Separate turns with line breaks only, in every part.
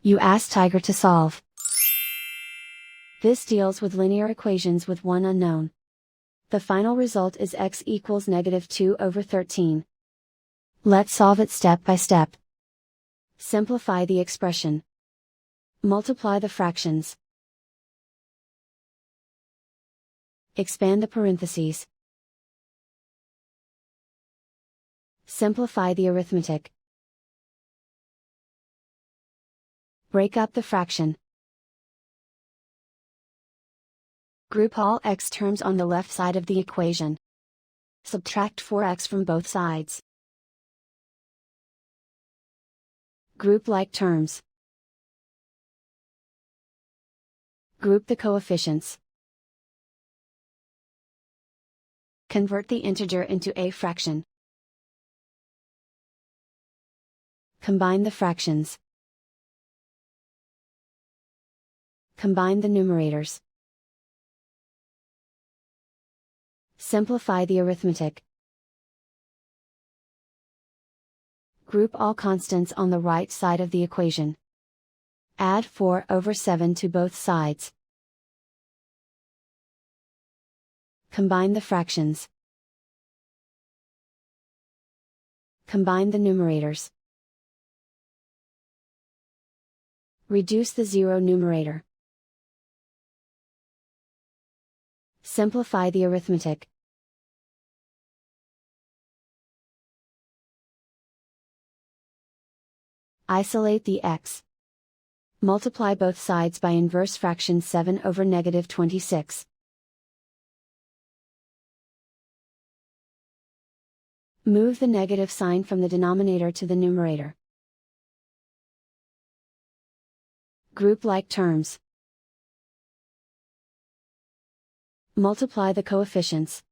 You ask Tiger to solve. This deals with linear equations with one unknown. The final result is x equals -2/13. Let's solve it step by step. Simplify the expression. Multiply the fractions. Expand the parentheses. Simplify the arithmetic. Break up the fraction. Group all x terms on the left side of the equation. Subtract 4x from both sides. Group like terms. Group the coefficients. Convert the integer into a fraction. Combine the fractions. Combine the numerators. Simplify the arithmetic. Group all constants on the right side of the equation. Add 4/7 to both sides. Combine the fractions. Combine the numerators. Reduce the zero numerator. Simplify the arithmetic. Isolate the x. Multiply both sides by inverse fraction 7/-26. Move the negative sign from the denominator to the numerator. Group like terms. Multiply the coefficients.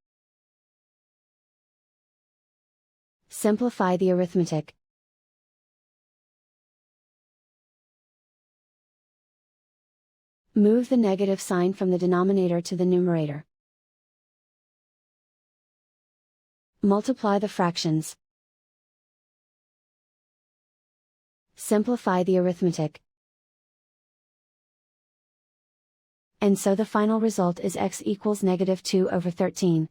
Simplify the arithmetic. Move the negative sign from the denominator to the numerator. Multiply the fractions. Simplify the arithmetic. And so the final result is x equals -2/13.